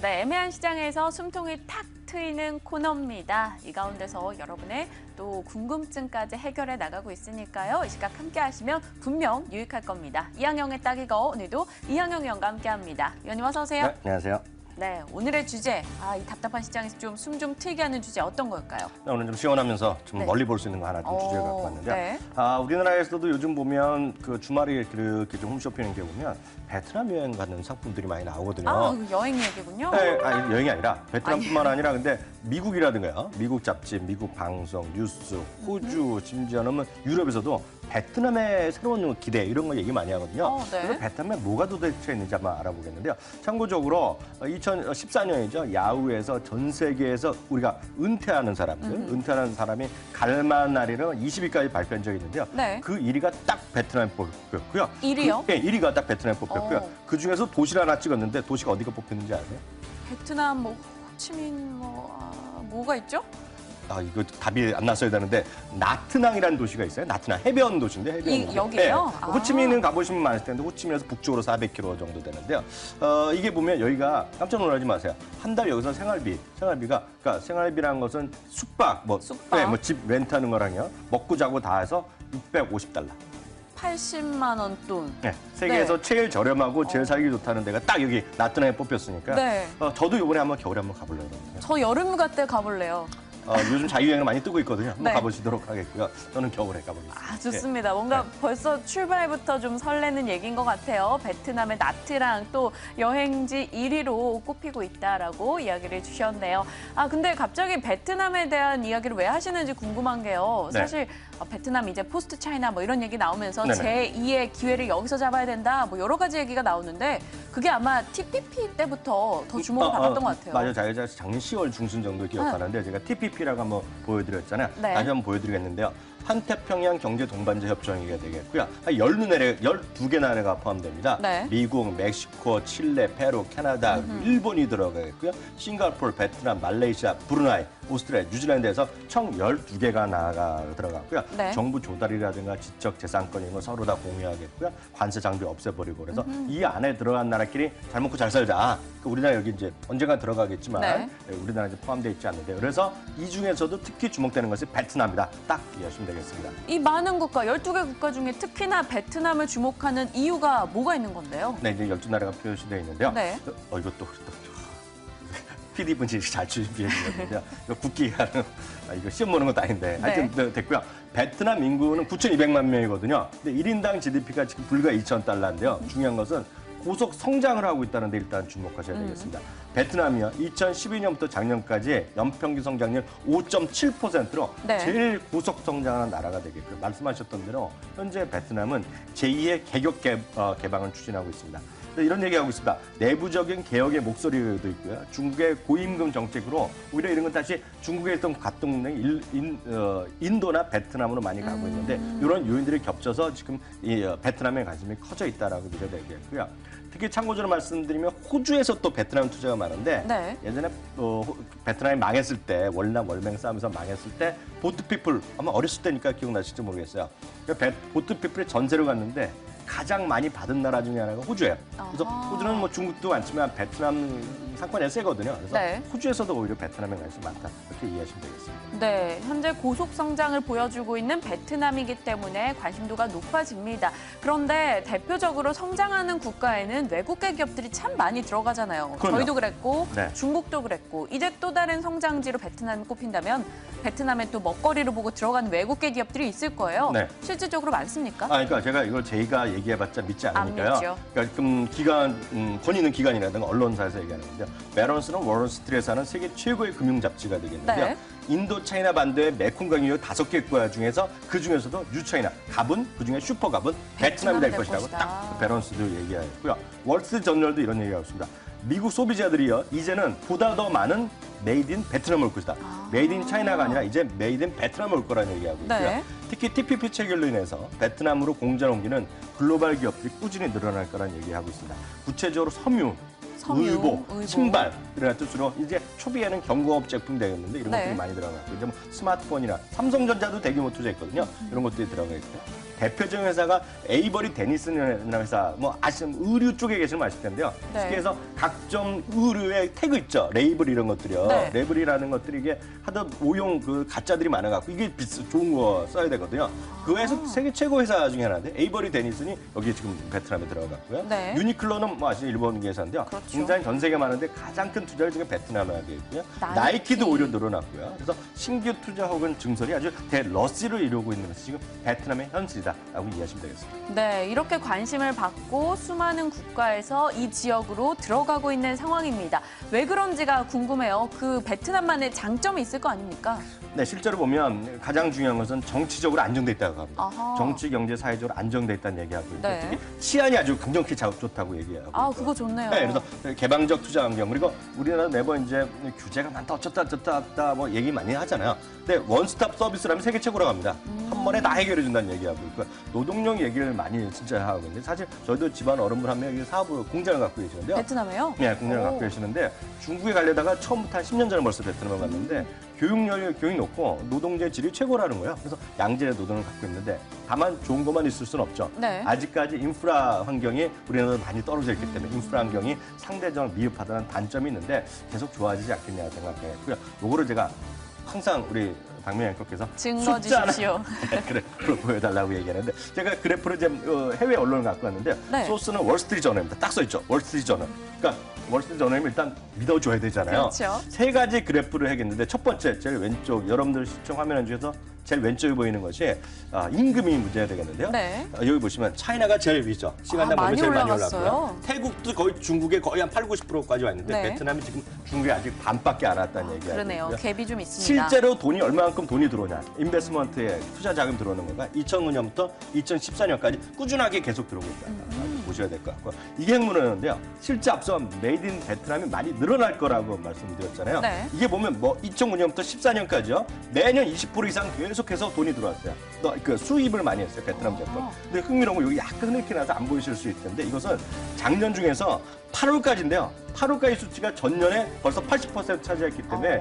네, 애매한 시장에서 숨통이 탁 트이는 코너입니다. 이 가운데서 여러분의 또 궁금증까지 해결해 나가고 있으니까요. 이 시각 함께 하시면 분명 유익할 겁니다. 이항영의 딱 이거, 오늘도 이항영 위원과 함께합니다. 위원님 어서 오세요. 네, 안녕하세요. 네, 오늘의 주제, 이 답답한 시장에서 좀 숨 좀 트이게 하는 주제 어떤 걸까요? 오늘 좀 시원하면서 좀 네. 멀리 볼 수 있는 거 하나 좀 주제를 갖고 왔는데요. 네. 우리나라에서도 요즘 보면 그 주말에 그렇게 좀 홈쇼핑에 보면 베트남 여행 가는 상품들이 많이 나오거든요. 이거 여행 얘기군요. 네, 여행이 아니라 베트남뿐만 아니라 근데 미국이라든가요. 미국 잡지, 미국 방송, 뉴스, 호주, 심지어는 유럽에서도 베트남의 새로운 기대 이런 거 얘기 많이 하거든요. 네. 그래서 베트남에 뭐가 도대체 있는지 한번 알아보겠는데요. 참고적으로 2014년이죠. 야후에서 전 세계에서 우리가 은퇴하는 사람들, 은퇴하는 사람이 갈만한 날에는 20위까지 발표한 적이 있는데요. 네. 그 1위가 딱 베트남에 뽑혔고요. 1위요? 네, 1위가 딱 베트남에 뽑혔고요. 그중에서 도시를 하나 찍었는데 도시가 어디가 뽑혔는지 아세요? 베트남, 호치민, 뭐가 있죠? 이거 답이 안 났어야 되는데 나트랑이라는 도시가 있어요. 나트랑 해변 도시인데 해변 도시. 여기요? 네. 호치민은 가보시면 많을 텐데 호치민에서 북쪽으로 400km 정도 되는데요. 이게 보면 여기가 깜짝 놀라지 마세요. 한 달 여기서 생활비가 그러니까 생활비라는 것은 숙박, 집 렌트하는 거랑요. 먹고 자고 다 해서 $650. 80만 원 돈. 네, 세계에서 제일 저렴하고 제일 살기 좋다는 데가 딱 여기 나트랑에 뽑혔으니까. 네. 저도 이번에 겨울에 한번 가보려고 합니다. 저 여름 갈 가볼래요. 요즘 자유여행을 많이 뜨고 있거든요. 한번 네. 가보시도록 하겠고요. 저는 겨울에 가보겠습니다. 좋습니다. 뭔가 벌써 출발부터 좀 설레는 얘기인 것 같아요. 베트남의 나트랑 또 여행지 1위로 꼽히고 있다라고 이야기를 주셨네요. 근데 갑자기 베트남에 대한 이야기를 왜 하시는지 궁금한 게요. 네. 사실 베트남 이제 포스트 차이나 뭐 이런 얘기 나오면서 네네. 제2의 기회를 여기서 잡아야 된다. 뭐 여러 가지 얘기가 나오는데 그게 아마 TPP 때부터 더 주목을 받았던 것 같아요. 맞아요. 제가 작년 10월 중순 정도 기억하는데 제가 TPP라고 한번 보여드렸잖아요. 네. 다시 한번 보여드리겠는데요. 한태평양 경제 동반자 협정이 되겠고요. 12개 나라가 포함됩니다. 네. 미국, 멕시코, 칠레, 페루, 캐나다, 일본이 들어가겠고요. 싱가포르, 베트남, 말레이시아, 브루나이, 오스트레일리아, 뉴질랜드에서 총 12개가 나라가 들어갔고요. 네. 정부 조달이라든가 지적 재산권 이런 거 서로 다 공유하겠고요. 관세 장비 없애버리고 그래서 이 안에 들어간 나라끼리 잘 먹고 잘 살자. 우리나라 여기 이제 언젠가 들어가겠지만 네. 우리나라 이제 포함되어 있지 않는데 그래서 이 중에서도 특히 주목되는 것이 베트남이다. 딱 이해하시면 되겠습니다. 이 많은 국가, 12개 국가 중에 특히나 베트남을 주목하는 이유가 뭐가 있는 건데요? 네, 이제 12나라가 표시되어 있는데요. 네. 이것도 PD분이 잘 준비해 주셨는데요. 이거 국기가 이거 시험 보는 것도 아닌데 하여튼 됐고요. 베트남 인구는 9,200만 명이거든요. 근데 1인당 GDP가 지금 불과 $2,000인데요. 중요한 것은 고속 성장을 하고 있다는 데 일단 주목하셔야 되겠습니다. 베트남이요. 2012년부터 작년까지 연평균 성장률 5.7%로 제일 고속 성장하는 나라가 되겠고요. 말씀하셨던 대로 현재 베트남은 제2의 개혁 개방을 추진하고 있습니다. 이런 얘기하고 있습니다. 내부적인 개혁의 목소리도 있고요. 중국의 고임금 정책으로 오히려 이런 건 다시 중국에 있던 가동력이 인도나 베트남으로 많이 가고 있는데 이런 요인들이 겹쳐서 지금 이 베트남의 관심이 커져 있다라고 믿어야 되겠고요. 특히 참고적으로 말씀드리면 호주에서 또 베트남 투자가 많은데 예전에 베트남이 망했을 때 월남 월맹 싸움에서 망했을 때 보트피플 아마 어렸을 때니까 기억나실지 모르겠어요. 보트피플이 전세로 갔는데 가장 많이 받은 나라 중에 하나가 호주예요. 그래서 호주는 뭐 중국도 많지만 베트남 상권이 세거든요. 그래서 호주에서도 오히려 베트남에 관심이 많다. 이렇게 이해하시면 되겠습니다. 네, 현재 고속 성장을 보여주고 있는 베트남이기 때문에 관심도가 높아집니다. 그런데 대표적으로 성장하는 국가에는 외국계 기업들이 참 많이 들어가잖아요. 그럼요. 저희도 그랬고 네. 중국도 그랬고 이제 또 다른 성장지로 베트남이 꼽힌다면 베트남에 또 먹거리를 보고 들어가는 외국계 기업들이 있을 거예요. 네. 실질적으로 많습니까? 그러니까 제가 이걸 저희가 얘기해봤자 믿지 않으니까요. 믿죠. 그러니까 권위 있는 기관이라든가 언론사에서 얘기하는 건데요. 베런스는 월스트리트에서 하는 세계 최고의 금융 잡지가 되겠는데요. 네. 인도 차이나 반도의 메콩강 유역 5개 국가 중에서 그 중에서도 유차이나 갑은 그중에 슈퍼갑은 베트남이 될 것이라고 딱 베런스도 얘기하였고요. 월스트리트저널도 이런 얘기하고 있습니다. 미국 소비자들이요 이제는 보다 더 많은 메이드 인 베트남 올 것이다. 메이드 인 차이나가 아니라 이제 메이드 인 베트남 올 거라는 얘기하고 있고요. 특히 TPP 체결로 인해서 베트남으로 공장 옮기는 글로벌 기업들이 꾸준히 늘어날 거라는 얘기하고 있습니다. 구체적으로 섬유, 의복, 신발 이런 뜻으로 이제 초기에는 경공업 제품 되겠는데 이런 것들이 많이 들어가고 이제 뭐 스마트폰이나 삼성전자도 대규모 투자했거든요. 이런 것들이 들어가 있고요. 대표적인 회사가 에이버리 데니슨이라는 회사, 뭐 아시는 의류 쪽에 계시면 아실 텐데요. 네. 쉽게 해서 각종 의류의 태그 있죠. 레이블 이런 것들이요. 네. 레이블이라는 것들이 이게 하도 오용 그 가짜들이 많아갖고 이게 좋은 거 써야 되거든요. 그 회사 세계 최고 회사 중에 하나인데 에이버리 데니슨이 여기 지금 베트남에 들어갔고요. 네. 유니클로는 뭐 아시는 일본 회사인데요. 그렇죠. 굉장히 전 세계 많은데 가장 큰 투자를 지금 베트남에 하게 있고요. 나이키도 오히려 늘어났고요. 그래서 신규 투자 혹은 증설이 아주 대러시를 이루고 있는 것이 지금 베트남의 현실이다라고 이해하시면 되겠습니다. 네, 이렇게 관심을 받고 수많은 국가에서 이 지역으로 들어가고 있는 상황입니다. 왜 그런지가 궁금해요. 그 베트남만의 장점이 있을 거 아닙니까? 네, 실제로 보면 가장 중요한 것은 정치적으로 안정돼 있다고 합니다. 아하. 정치, 경제, 사회적으로 안정돼 있다는 얘기하고 있고 네. 특히 치안이 아주 강력히 좋다고 얘기하고 아, 있고요. 그거 좋네요. 네, 그래서 개방적 투자 환경 그리고 우리나라 매번 이제 규제가 많다 어쩌다 뭐 얘기 많이 하잖아요. 근데 원스톱 서비스라면 세계 최고라고 합니다. 한 번에 다 해결해 준다는 얘기하고 있고요. 노동력 얘기를 많이 진짜 하고 있는데 사실 저희도 집안 어른분 한 명이 사업을 공장을 갖고 계시는데요. 베트남에요? 네, 공장을 갖고 계시는데 중국에 가려다가 처음부터 한 10년 전에 벌써 베트남을 갔는데 교육이 높고 노동자의 질이 최고라는 거예요. 그래서 양질의 노동을 갖고 있는데 다만 좋은 것만 있을 수는 없죠. 네. 아직까지 인프라 환경이 우리나라도 많이 떨어져 있기 때문에 인프라 환경이 상대적으로 미흡하다는 단점이 있는데 계속 좋아지지 않겠냐 생각했고요. 요거를 제가 항상 우리 박명희 앵커께서 증거 숫자 하나 주십시오. 그래프를 보여달라고 얘기하는데 제가 그래프를 이제 해외 언론을 갖고 왔는데 네. 소스는 월스트리트 저널입니다. 딱 써있죠. 월스트리트 저널. 그러니까 월스트리트 저널이면 일단 믿어줘야 되잖아요. 그렇죠. 세 가지 그래프를 하겠는데 첫 번째 제일 왼쪽 여러분들 시청 화면 중에서 제일 왼쪽에 보이는 것이 임금이 문제가 되겠는데요. 네. 여기 보시면 차이나가 제일 위죠. 시간당 보면 많이 제일 많이 올라갔어요. 올랐고요. 태국도 거의 중국에 거의 한 80~90%까지 와 있는데 네. 베트남이 지금 중국에 아직 반밖에 안 왔다는 얘기가 그러네요. 있고요. 갭이 좀 있습니다. 실제로 돈이 얼마만큼 돈이 들어오냐, 인베스트먼트에 투자 자금 들어오는 거가 2009년부터 2014년까지 꾸준하게 계속 들어오고 있다. 보셔야 될 것 같고 이게 핵문화였는데요. 실제 앞서 메이드 인 베트남이 많이 늘어날 거라고 말씀드렸잖아요. 네. 이게 보면 뭐 2009년부터 14년까지요. 매년 20% 이상 계속해서 돈이 들어왔어요. 그 수입을 많이 했어요. 베트남 제품. 근데 흥미로운 거 여기 약간 흐릿게 나서 안 보이실 수 있는데 이것은 작년 중에서 8월까지인데요. 8월까지 수치가 전년에 벌써 80% 차지했기 때문에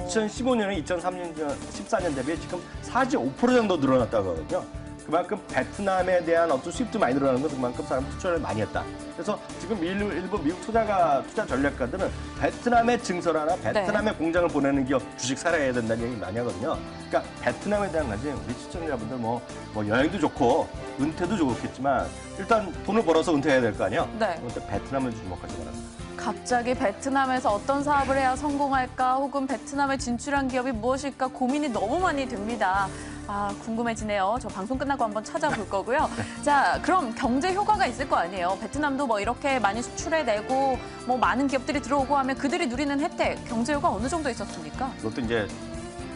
2015년에 2014년 대비 지금 45% 정도 늘어났다고 하거든요. 그만큼 베트남에 대한 어떤 수입도 많이 늘어나는 건 그만큼 사람 투자를 많이 했다. 그래서 지금 일부 미국 투자 전략가들은 베트남에 증설하나 베트남에 공장을 보내는 기업 주식 살아야 된다는 얘기 많이 하거든요. 그러니까 베트남에 대한 관심 우리 시청자분들 뭐 여행도 좋고 은퇴도 좋겠지만 일단 돈을 벌어서 은퇴해야 될 거 아니에요. 네. 그런데 베트남을 주목하지 말았어요. 갑자기 베트남에서 어떤 사업을 해야 성공할까 혹은 베트남에 진출한 기업이 무엇일까 고민이 너무 많이 됩니다. 아, 궁금해지네요. 저 방송 끝나고 한번 찾아볼 거고요. 자, 그럼 경제 효과가 있을 거 아니에요. 베트남도 뭐 이렇게 많이 수출해내고 뭐 많은 기업들이 들어오고 하면 그들이 누리는 혜택, 경제 효과 어느 정도 있었습니까? 그것도 이제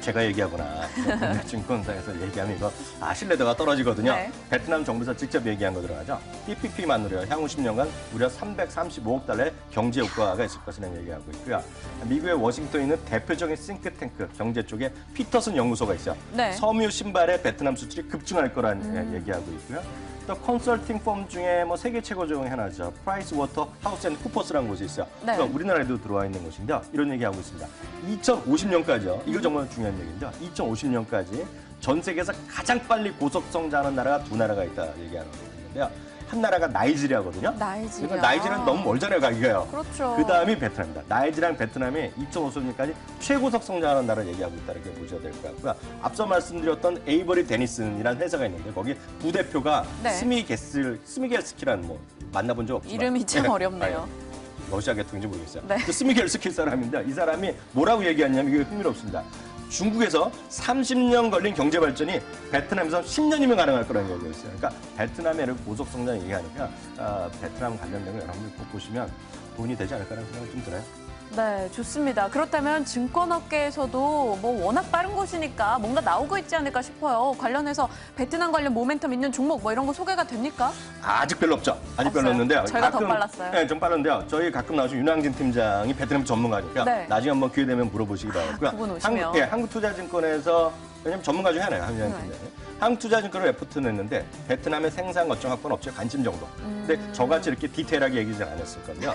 제가 얘기하거나 국내 증권사에서 얘기하면 이거 신뢰도가 떨어지거든요. 네. 베트남 정부에서 직접 얘기한 거 들어가죠. PPP만으로요. 향후 10년간 무려 335억 달러의 경제 효과가 있을 것이라는 얘기하고 있고요. 미국의 워싱턴에 있는 대표적인 싱크탱크 경제 쪽에 피터슨 연구소가 있어요. 네. 섬유 신발의 베트남 수출이 급증할 거라는 얘기하고 있고요. 또 컨설팅 펌 중에 뭐 세계 최고 중에 하나죠. 프라이스 워터 하우스 앤 쿠퍼스라는 곳이 있어요. 네. 그러니까 우리나라에도 들어와 있는 곳인데요. 이런 얘기하고 있습니다. 2050년까지요. 이거 정말 중요한 얘기인데요. 2050년까지 전 세계에서 가장 빨리 고속 성장하는 나라가 두 나라가 있다 얘기하는 거있는데요. 한 나라가 나이지리아거든요. 나이지리아. 그러니까 나이지리아는 너무 멀잖아요, 가기가요. 그렇죠. 그 다음이 베트남입니다. 나이지리아랑 베트남이 2050년까지 최고속 성장하는 나라 얘기하고 있다 이렇게 보셔야 될 것 같고요. 앞서 말씀드렸던 에이버리 데니슨이라는 회사가 있는데 거기 부대표가 네. 스미겔스키라는 뭐 만나본 적 없지만 이름이 참 어렵네요. 러시아 계통인지 모르겠어요. 네. 그 스미겔스키 사람인데 이 사람이 뭐라고 얘기했냐면 이게 흥미롭습니다. 중국에서 30년 걸린 경제 발전이 베트남에서 10년이면 가능할 거라는 얘기였어요. 그러니까 베트남의 고속 성장 얘기하니까 베트남 관련된 거 여러분들 꼭 보시면 돈이 되지 않을까라는 생각이 좀 들어요. 네, 좋습니다. 그렇다면 증권업계에서도 뭐 워낙 빠른 곳이니까 뭔가 나오고 있지 않을까 싶어요. 관련해서 베트남 관련 모멘텀 있는 종목 뭐 이런 거 소개가 됩니까? 아직 별로 없죠. 아직 없어요? 별로 없는데요. 저희가 더 빨랐어요. 네, 좀 빠른데요. 저희 가끔 나오신 윤항진 팀장이 베트남 전문가니까 네. 나중에 한번 기회 되면 물어보시기 바라고요. 그분 오시면. 한국투자증권에서 왜냐면 전문가 중에 하나예요. 윤항진 팀장이. 한국투자증권을 왜 붙여냈는데 베트남의 생산 거점 확보는 업체 관심 정도. 근데 저같이 이렇게 디테일하게 얘기를 안 했을 거든요.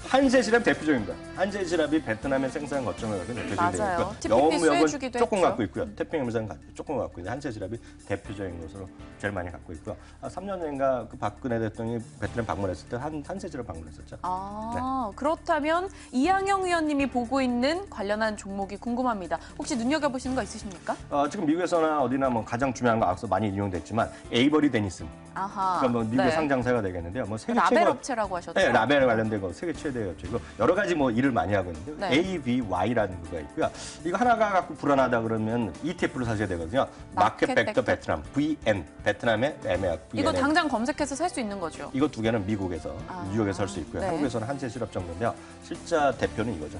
한세시랍 대표적입니다. 한세시랍이 베트남의 생산 거점을 갖고 대표적인 맞아요. 되어 있고요. TPP 영업무역은 수혜주기도 조금 했죠. 갖고 있고요. 태평양에서는 조금 갖고 있는데 한세시랍이 대표적인 것으로 제일 많이 갖고 있고요. 3년 전인가 그 박근혜 대통령이 베트남 방문했을 때 한세시랍 방문했었죠. 그렇다면 이항영 의원님이 보고 있는 관련한 종목이 궁금합니다. 혹시 눈여겨보시는 거 있으십니까? 지금 미국에서나 어디나 뭐 가장 중요한 거 앞서 많이 이용됐지만 에이버리 데니슨. 아하. 그러니까 뭐 미국의 네. 상장사가 되겠는데요. 뭐 세계 라벨 최고 업체라고 하셨죠? 네, 라벨에 관련된 거 세계 최대였죠. 이거 여러 가지 뭐 일을 많이 하고 있는데 네. ABY라는 거가 있고요. 이거 하나가 갖고 불안하다 그러면 ETF로 사셔야 되거든요. 마켓 벡터 베트남, VN, 베트남의 매매학 VN. 이거 당장 검색해서 살 수 있는 거죠? 이거 두 개는 미국에서, 뉴욕에서 살 수 있고요. 네. 한국에서는 한세시럽 정도인데요. 실제 대표는 이거죠.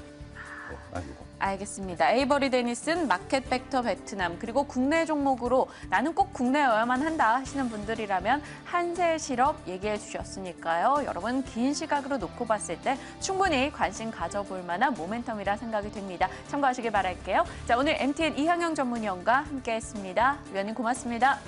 이거. 알겠습니다. 에이버리 데니슨, 마켓 벡터 베트남, 그리고 국내 종목으로 나는 꼭 국내여야만 한다 하시는 분들이라면 한세시럽 얘기해 주셨으니까요. 여러분 긴 시각으로 놓고 봤을 때 충분히 관심 가져볼 만한 모멘텀이라 생각이 됩니다. 참고하시길 바랄게요. 자, 오늘 MTN 이항영 전문위원과 함께했습니다. 위원님 고맙습니다.